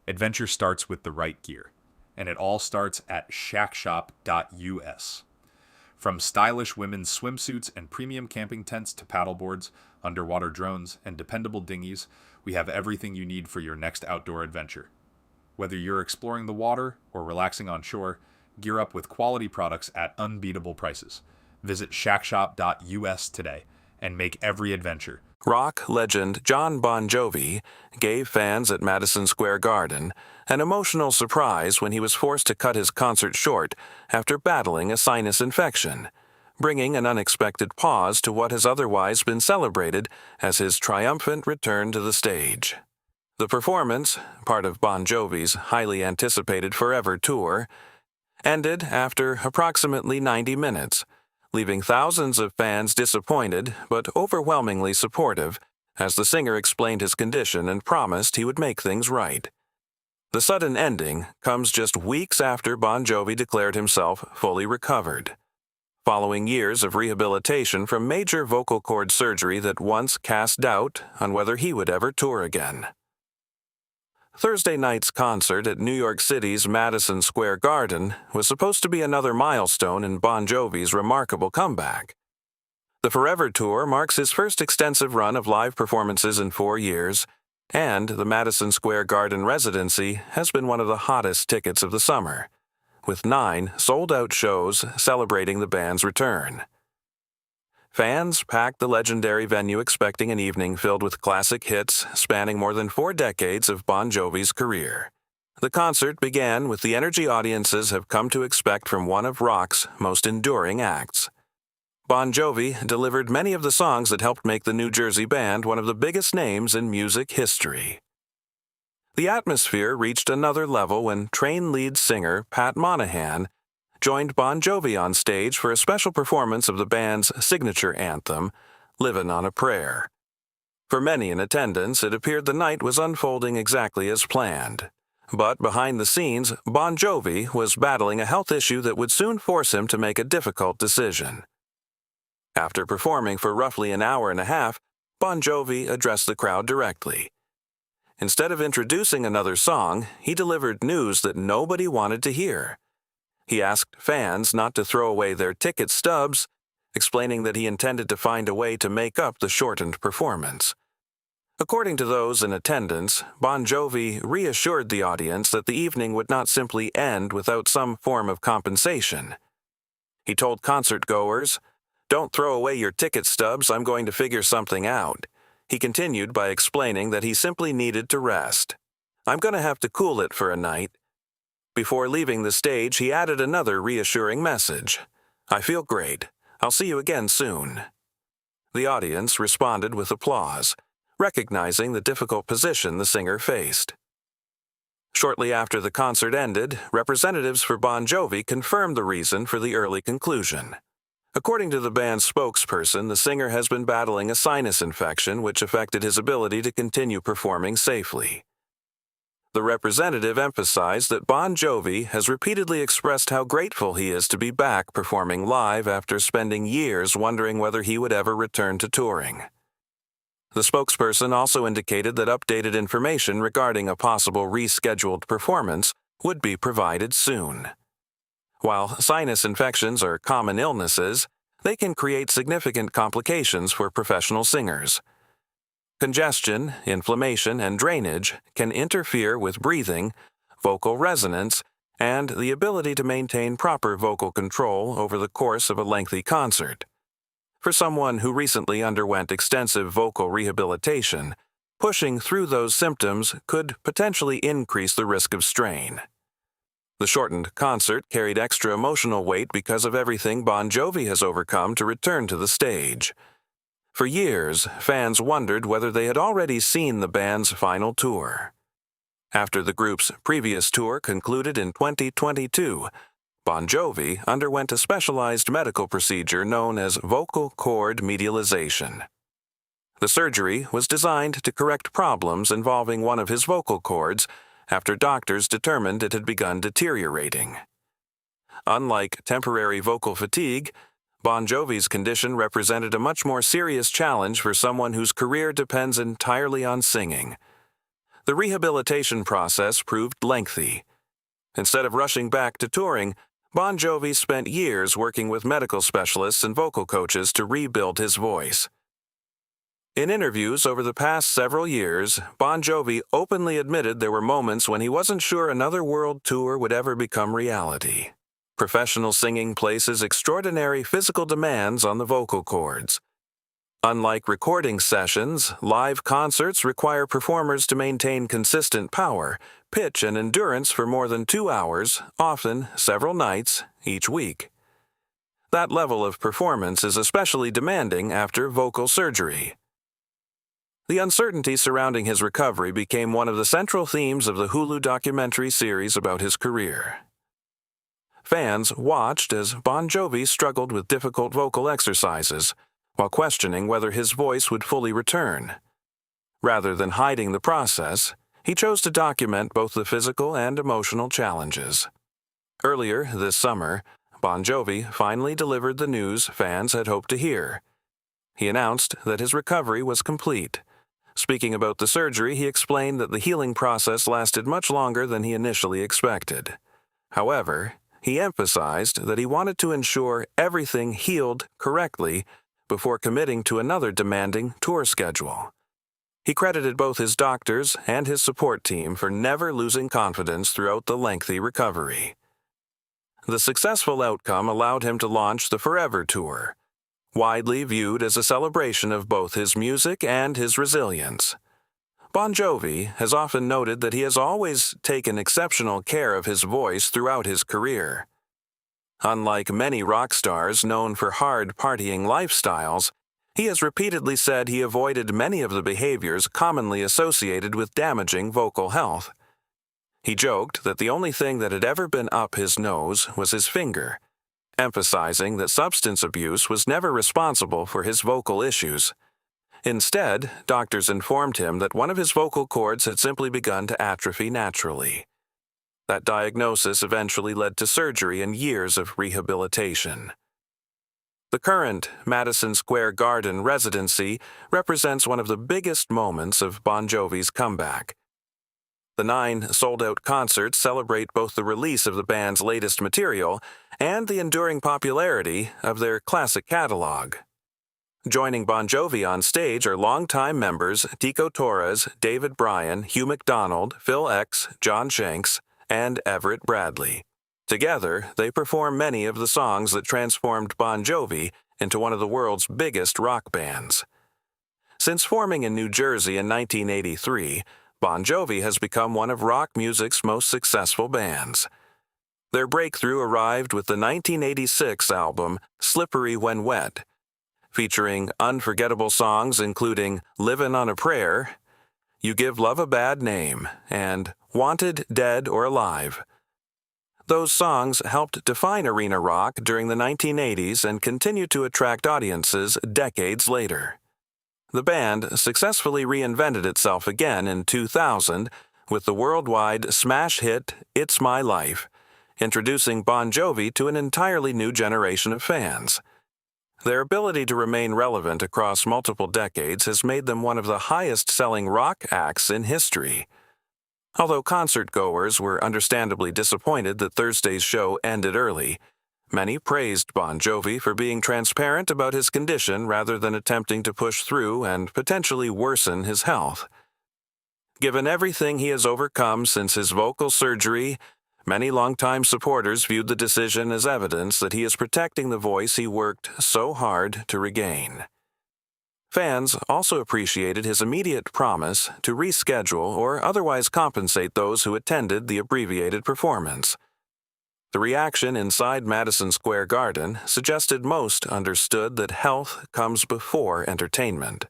Adventure starts with the right gear, and it all starts at shackshop.us. From stylish women's swimsuits and premium camping tents to paddleboards, underwater drones, and dependable dinghies, we have everything you need for your next outdoor adventure. Whether you're exploring the water or relaxing on shore, gear up with quality products at unbeatable prices. Visit shackshop.us today and make every adventure. Rock legend Jon Bon Jovi gave fans at Madison Square Garden an emotional surprise when he was forced to cut his concert short after battling a sinus infection, bringing an unexpected pause to what has otherwise been celebrated as his triumphant return to the stage. The performance, part of Bon Jovi's highly anticipated Forever tour, ended after approximately 90 minutes, leaving thousands of fans disappointed but overwhelmingly supportive as the singer explained his condition and promised he would make things right. The sudden ending comes just weeks after Bon Jovi declared himself fully recovered, following years of rehabilitation from major vocal cord surgery that once cast doubt on whether he would ever tour again. Thursday night's concert at New York City's Madison Square Garden was supposed to be another milestone in Bon Jovi's remarkable comeback. The Forever Tour marks his first extensive run of live performances in 4 years, and the Madison Square Garden residency has been one of the hottest tickets of the summer, with 9 sold-out shows celebrating the band's return. Fans packed the legendary venue expecting an evening filled with classic hits spanning more than 4 decades of Bon Jovi's career. The concert began with the energy audiences have come to expect from one of rock's most enduring acts. Bon Jovi delivered many of the songs that helped make the New Jersey band one of the biggest names in music history. The atmosphere reached another level when Train lead singer Pat Monahan joined Bon Jovi on stage for a special performance of the band's signature anthem, Livin' on a Prayer. For many in attendance, it appeared the night was unfolding exactly as planned. But behind the scenes, Bon Jovi was battling a health issue that would soon force him to make a difficult decision. After performing for roughly an hour and a half, Bon Jovi addressed the crowd directly. Instead of introducing another song, he delivered news that nobody wanted to hear. He asked fans not to throw away their ticket stubs, explaining that he intended to find a way to make up the shortened performance. According to those in attendance, Bon Jovi reassured the audience that the evening would not simply end without some form of compensation. He told concertgoers, "Don't throw away your ticket stubs, I'm going to figure something out." He continued by explaining that he simply needed to rest. "I'm going to have to cool it for a night." Before leaving the stage, he added another reassuring message. "I feel great. I'll see you again soon." The audience responded with applause, recognizing the difficult position the singer faced. Shortly after the concert ended, representatives for Bon Jovi confirmed the reason for the early conclusion. According to the band's spokesperson, the singer has been battling a sinus infection which affected his ability to continue performing safely. The representative emphasized that Bon Jovi has repeatedly expressed how grateful he is to be back performing live after spending years wondering whether he would ever return to touring. The spokesperson also indicated that updated information regarding a possible rescheduled performance would be provided soon. While sinus infections are common illnesses, they can create significant complications for professional singers. Congestion, inflammation, and drainage can interfere with breathing, vocal resonance, and the ability to maintain proper vocal control over the course of a lengthy concert. For someone who recently underwent extensive vocal rehabilitation, pushing through those symptoms could potentially increase the risk of strain. The shortened concert carried extra emotional weight because of everything Bon Jovi has overcome to return to the stage. For years, fans wondered whether they had already seen the band's final tour. After the group's previous tour concluded in 2022, Bon Jovi underwent a specialized medical procedure known as vocal cord medialization. The surgery was designed to correct problems involving one of his vocal cords after doctors determined it had begun deteriorating. Unlike temporary vocal fatigue, Bon Jovi's condition represented a much more serious challenge for someone whose career depends entirely on singing. The rehabilitation process proved lengthy. Instead of rushing back to touring, Bon Jovi spent years working with medical specialists and vocal coaches to rebuild his voice. In interviews over the past several years, Bon Jovi openly admitted there were moments when he wasn't sure another world tour would ever become reality. Professional singing places extraordinary physical demands on the vocal cords. Unlike recording sessions, live concerts require performers to maintain consistent power, pitch, and endurance for more than 2 hours, often several nights, each week. That level of performance is especially demanding after vocal surgery. The uncertainty surrounding his recovery became one of the central themes of the Hulu documentary series about his career. Fans watched as Bon Jovi struggled with difficult vocal exercises, while questioning whether his voice would fully return. Rather than hiding the process, he chose to document both the physical and emotional challenges. Earlier this summer, Bon Jovi finally delivered the news fans had hoped to hear. He announced that his recovery was complete. Speaking about the surgery, he explained that the healing process lasted much longer than he initially expected. However, he emphasized that he wanted to ensure everything healed correctly before committing to another demanding tour schedule. He credited both his doctors and his support team for never losing confidence throughout the lengthy recovery. The successful outcome allowed him to launch the Forever Tour, widely viewed as a celebration of both his music and his resilience. Bon Jovi has often noted that he has always taken exceptional care of his voice throughout his career. Unlike many rock stars known for hard partying lifestyles, he has repeatedly said he avoided many of the behaviors commonly associated with damaging vocal health. He joked that the only thing that had ever been up his nose was his finger, emphasizing that substance abuse was never responsible for his vocal issues. Instead, doctors informed him that one of his vocal cords had simply begun to atrophy naturally. That diagnosis eventually led to surgery and years of rehabilitation. The current Madison Square Garden residency represents one of the biggest moments of Bon Jovi's comeback. The 9 sold-out concerts celebrate both the release of the band's latest material and the enduring popularity of their classic catalog. Joining Bon Jovi on stage are longtime members Tico Torres, David Bryan, Hugh McDonald, Phil X, John Shanks, and Everett Bradley. Together, they perform many of the songs that transformed Bon Jovi into one of the world's biggest rock bands. Since forming in New Jersey in 1983, Bon Jovi has become one of rock music's most successful bands. Their breakthrough arrived with the 1986 album Slippery When Wet, featuring unforgettable songs including Livin' on a Prayer, You Give Love a Bad Name, and Wanted, Dead or Alive. Those songs helped define arena rock during the 1980s and continue to attract audiences decades later. The band successfully reinvented itself again in 2000 with the worldwide smash hit It's My Life, introducing Bon Jovi to an entirely new generation of fans. Their ability to remain relevant across multiple decades has made them one of the highest-selling rock acts in history. Although concert-goers were understandably disappointed that Thursday's show ended early, many praised Bon Jovi for being transparent about his condition rather than attempting to push through and potentially worsen his health. Given everything he has overcome since his vocal surgery, many longtime supporters viewed the decision as evidence that he is protecting the voice he worked so hard to regain. Fans also appreciated his immediate promise to reschedule or otherwise compensate those who attended the abbreviated performance. The reaction inside Madison Square Garden suggested most understood that health comes before entertainment.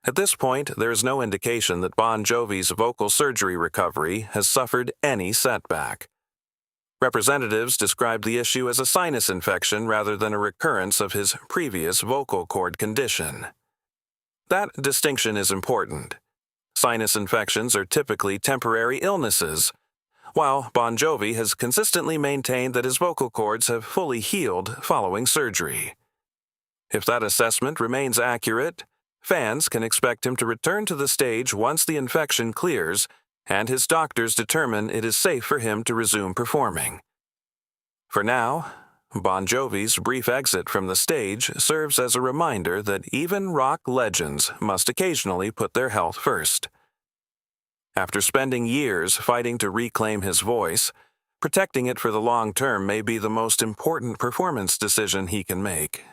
At this point, there is no indication that Bon Jovi's vocal surgery recovery has suffered any setback. Representatives described the issue as a sinus infection rather than a recurrence of his previous vocal cord condition. That distinction is important. Sinus infections are typically temporary illnesses, while Bon Jovi has consistently maintained that his vocal cords have fully healed following surgery. If that assessment remains accurate, Fans can expect him to return to the stage once the infection clears and his doctors determine it is safe for him to resume performing. For now, Bon Jovi's brief exit from the stage serves as a reminder that even rock legends must occasionally put their health first. After spending years fighting to reclaim his voice, protecting it for the long term may be the most important performance decision he can make.